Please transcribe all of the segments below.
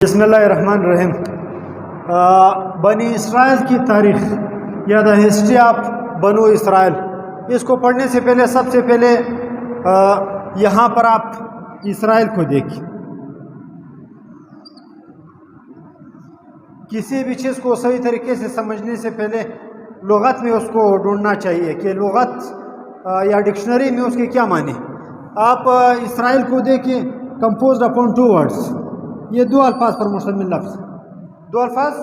بسم اللہ الرحمن الرحیم۔ بنی اسرائیل کی تاریخ یا دا ہسٹری آف بنو اسرائیل، اس کو پڑھنے سے پہلے سب سے پہلے یہاں پر آپ اسرائیل کو دیکھیں۔ کسی بھی چیز کو صحیح طریقے سے سمجھنے سے پہلے لغت میں اس کو ڈھونڈنا چاہیے کہ لغت یا ڈکشنری میں اس کے کیا معنی۔ آپ اسرائیل کو دیکھیں، کمپوزڈ اپون 2 words، یہ 2 الفاظ پر مشتمل لفظ، 2 الفاظ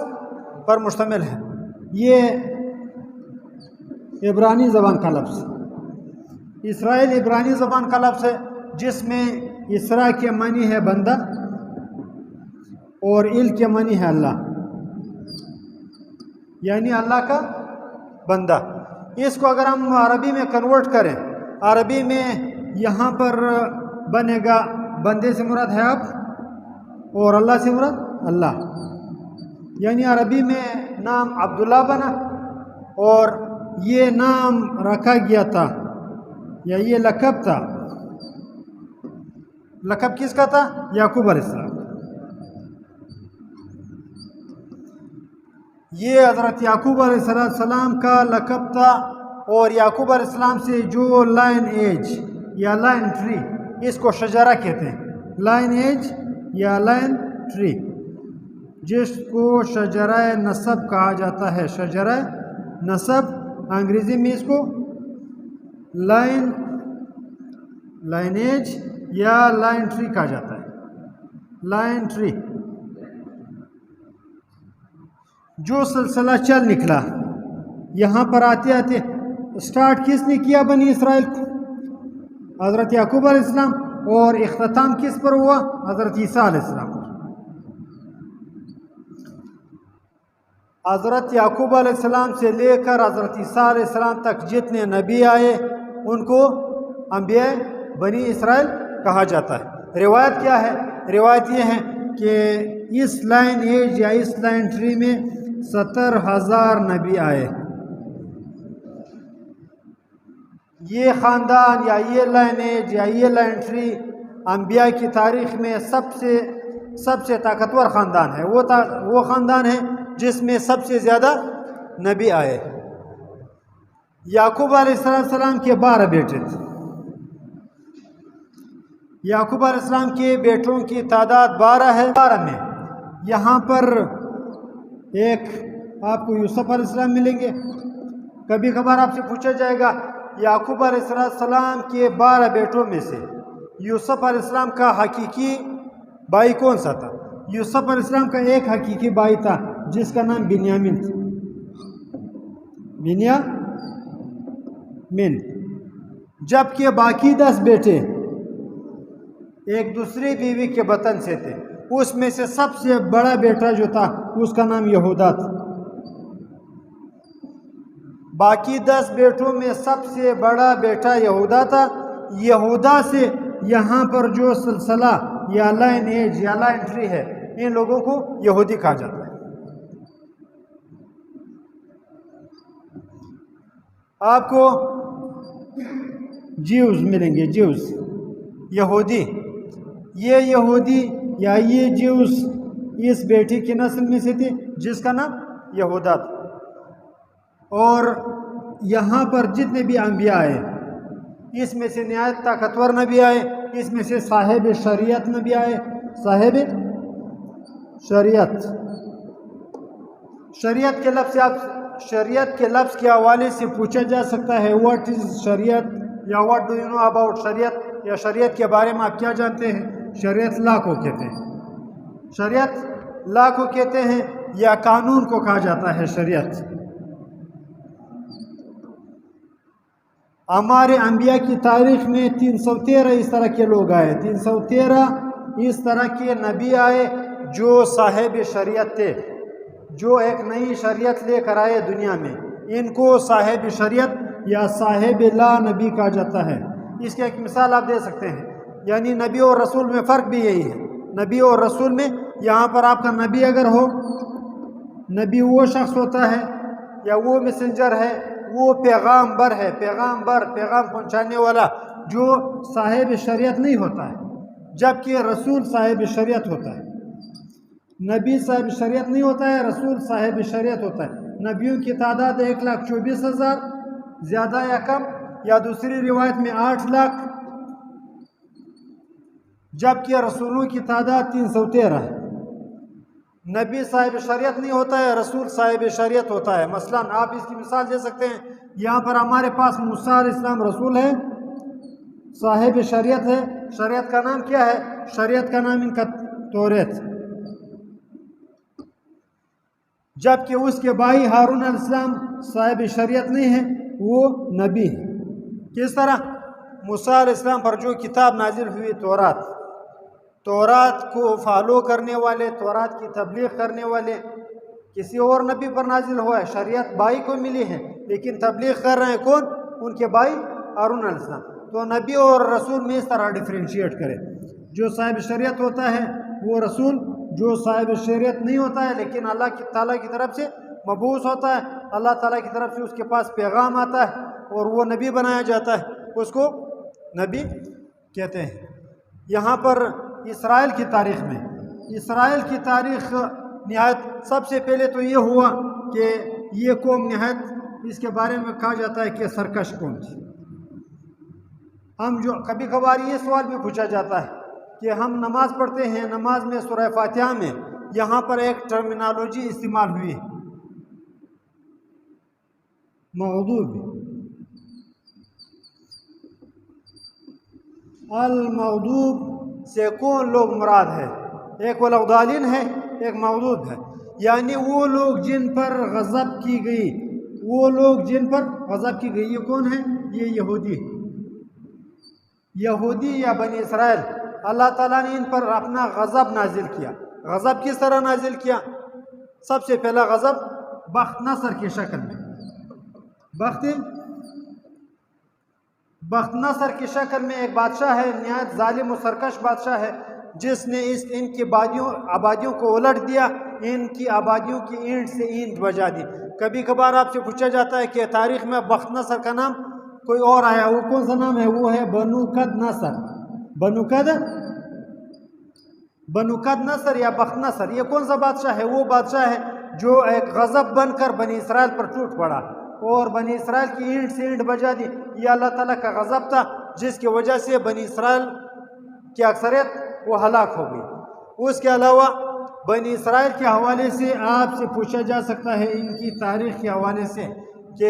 پر مشتمل ہے۔ یہ عبرانی زبان کا لفظ، اسرائیل عبرانی زبان کا لفظ ہے، جس میں اسرا کے معنی ہے بندہ اور ال کے معنی ہے اللہ، یعنی اللہ کا بندہ۔ اس کو اگر ہم عربی میں کنورٹ کریں، عربی میں یہاں پر بنے گا بندے سے مراد ہے آپ اور اللہ سے مراد اللہ، یعنی عربی میں نام عبداللہ بنا اور یہ نام رکھا گیا تھا یا یہ لقب تھا۔ لقب کس کا تھا؟ یعقوب علیہ السلام۔ یہ حضرت یعقوب علیہ السلام کا لقب تھا، اور یعقوب علیہ السلام سے جو لائن ایج یا لائن ٹری، اس کو شجرہ کہتے ہیں، لائن ایج یا لائن ٹری، جس کو شجرہ نسب کہا جاتا ہے۔ شجرہ نسب، انگریزی میں اس کو لائن ایج یا لائن ٹری کہا جاتا ہے۔ لائن ٹری، جو سلسلہ چل نکلا یہاں پر آتے آتے، سٹارٹ کس نے کیا بنی اسرائیل کو؟ حضرت یعقوب علیہ السلام، اور اختتام کس پر ہوا؟ حضرت عیسیٰ علیہ السلام۔ حضرت یعقوب علیہ السلام سے لے کر حضرت عیسیٰ علیہ السلام تک جتنے نبی آئے ان کو انبیاء بنی اسرائیل کہا جاتا ہے۔ روایت کیا ہے؟ روایت یہ ہے کہ اس لائن ایج یا اس لائن ٹری میں 70,000 نبی آئے۔ یہ خاندان یا یہ لائن ایج یا یہ لائن ٹری انبیاء کی تاریخ میں سب سے طاقتور خاندان ہے۔ وہ خاندان ہے جس میں سب سے زیادہ نبی آئے۔ یعقوب علیہ السلام کے 12 بیٹے تھے۔ یعقوب علیہ السلام کے بیٹوں کی تعداد 12 ہے۔ 12 میں یہاں پر ایک آپ کو یوسف علیہ السلام ملیں گے۔ کبھی کبھار آپ سے پوچھا جائے گا یعقوب علیہ السلام کے 12 بیٹوں میں سے یوسف علیہ السلام کا حقیقی بھائی کون سا تھا؟ یوسف علیہ السلام کا ایک حقیقی بھائی تھا جس کا نام بنیامین تھا۔ بنیامین، جبکہ باقی 10 بیٹے ایک دوسری بیوی کے بطن سے تھے۔ اس میں سے سب سے بڑا بیٹا جو تھا اس کا نام یہودا تھا۔ باقی 10 بیٹوں میں سب سے بڑا بیٹا یہودا تھا۔ یہودا سے یہاں پر جو سلسلہ یا لائن ایج یا لائن ٹری ہے، ان لوگوں کو یہودی کہا جاتا ہے۔ آپ کو جیوز ملیں گے، جیوز، یہودی۔ یہ یہودی یا یہ جیوز اس بیٹی کی نسل میں سے تھے جس کا نام یہودا تھا۔ اور یہاں پر جتنے بھی انبیاء آئے، اس میں سے نہایت طاقتور نبی آئے، اس میں سے صاحب شریعت نبی آئے۔ صاحب شریعت، شریعت کے لفظ سے آپ شریعت کے لفظ کے حوالے سے پوچھا جا سکتا ہے واٹ از شریعت، یا what do you know about شریعت، یا شریعت کے بارے میں آپ کیا جانتے ہیں؟ شریعت لا کو کہتے ہیں، شریعت لا کو کہتے ہیں، یا قانون کو کہا جاتا ہے شریعت۔ ہمارے انبیاء کی تاریخ میں 313 اس طرح کے لوگ آئے، 313 اس طرح کے نبی آئے جو صاحب شریعت تھے، جو ایک نئی شریعت لے کر آئے دنیا میں۔ ان کو صاحب شریعت یا صاحب لا نبی کہا جاتا ہے۔ اس کی ایک مثال آپ دے سکتے ہیں، یعنی نبی اور رسول میں فرق بھی یہی ہے۔ نبی اور رسول میں یہاں پر آپ کا نبی اگر ہو، نبی وہ شخص ہوتا ہے یا وہ میسنجر ہے، وہ پیغامبر ہے، پیغام پہنچانے والا، جو صاحب شریعت نہیں ہوتا ہے، جبکہ رسول صاحب شریعت ہوتا ہے۔ نبی صاحب شریعت نہیں ہوتا ہے، رسول صاحب شریعت ہوتا ہے۔ نبیوں کی تعداد 1,24,000 زیادہ یا کم، یا دوسری روایت میں 8 لاکھ، جبکہ رسولوں کی تعداد 313 ہے۔ نبی صاحب شریعت نہیں ہوتا ہے، رسول صاحب شریعت ہوتا ہے۔ مثلا آپ اس کی مثال دے سکتے ہیں، یہاں پر ہمارے پاس موسیٰ علیہ السلام رسول ہے، صاحب شریعت ہے۔ شریعت کا نام کیا ہے؟ شریعت کا نام ان کا توریت، جبکہ اس کے بھائی ہارون علیہ السلام صاحب شریعت نہیں ہے، وہ نبی ہے۔ کس طرح؟ موسیٰ علیہ السلام پر جو کتاب نازل ہوئی تورات کو فالو کرنے والے، تورات کی تبلیغ کرنے والے کسی اور نبی پر نازل ہوا ہے، شریعت بھائی کو ملی ہے، لیکن تبلیغ کر رہے ہیں کون؟ ان کے بھائی ہارون علیہ السلام۔ تو نبی اور رسول میں اس طرح ڈیفرینشیٹ کرے، جو صاحب شریعت ہوتا ہے وہ رسول، جو صاحب شریعت نہیں ہوتا ہے لیکن اللہ تعالیٰ کی طرف سے مبعوث ہوتا ہے، اللہ تعالیٰ کی طرف سے اس کے پاس پیغام آتا ہے اور وہ نبی بنایا جاتا ہے، اس کو نبی کہتے ہیں۔ یہاں پر اسرائیل کی تاریخ میں، اسرائیل کی تاریخ نہایت، سب سے پہلے تو یہ ہوا کہ یہ قوم نہایت، اس کے بارے میں کہا جاتا ہے کہ سرکش قوم تھی۔ ہم جو کبھی کبھار یہ سوال بھی پوچھا جاتا ہے کہ ہم نماز پڑھتے ہیں، نماز میں سورہ فاتحہ میں یہاں پر ایک ٹرمینالوجی استعمال ہوئی ہے، مغضوب، المغضوب سے کون لوگ مراد ہے؟ ایک والضالین ہے، ایک مغضوب ہے، یعنی وہ لوگ جن پر غضب کی گئی، وہ لوگ جن پر غضب کی گئی، یہ کون ہے؟ یہ یہودی یا بنی اسرائیل۔ اللہ تعالیٰ نے ان پر اپنا غضب نازل کیا۔ غضب کس طرح نازل کیا؟ سب سے پہلا غضب بخت نصر کی شکل میں، بخت نصر کی شکل میں ایک بادشاہ ہے، نہایت ظالم و سرکش بادشاہ ہے، جس نے ان کی آبادیوں کو الٹ دیا، ان کی آبادیوں کی اینٹ سے اینٹ بجا دی۔ کبھی کبھار آپ سے پوچھا جاتا ہے کہ تاریخ میں بخت نصر کا نام کوئی اور آیا، وہ کون سا نام ہے؟ وہ ہے بنو کد نصر، بنو کد نصر یا بخت نصر۔ یہ کون سا بادشاہ ہے؟ وہ بادشاہ ہے جو ایک غضب بن کر بنی اسرائیل پر ٹوٹ پڑا اور بنی اسرائیل کی اینٹ سے اینٹ بجا دی۔ یہ اللہ تعالیٰ کا غضب تھا، جس کی وجہ سے بنی اسرائیل کی اکثریت وہ ہلاک ہو گئی۔ اس کے علاوہ بنی اسرائیل کے حوالے سے آپ سے پوچھا جا سکتا ہے، ان کی تاریخ کے حوالے سے، کہ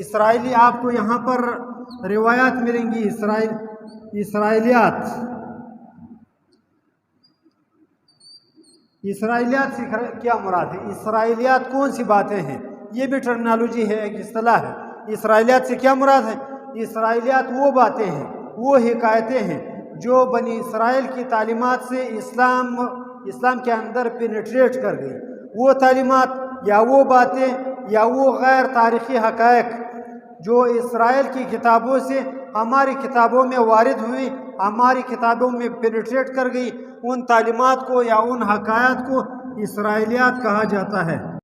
اسرائیلی، آپ کو یہاں پر روایات ملیں گی، اسرائیلیات سے کیا مراد ہے؟ اسرائیلیات کون سی باتیں ہیں؟ یہ بھی ٹرمینالوجی ہے، ایک اصطلاح ہے۔ اسرائیلیات سے کیا مراد ہے؟ اسرائیلیات وہ باتیں ہیں، وہ حکایتیں ہیں جو بنی اسرائیل کی تعلیمات سے اسلام کے اندر پینیٹریٹ کر گئی۔ وہ تعلیمات یا وہ باتیں یا وہ غیر تاریخی حقائق جو اسرائیل کی کتابوں سے ہماری کتابوں میں وارد ہوئی، ہماری کتابوں میں پینیٹریٹ کر گئی، ان تعلیمات کو یا ان حقائق کو اسرائیلیات کہا جاتا ہے۔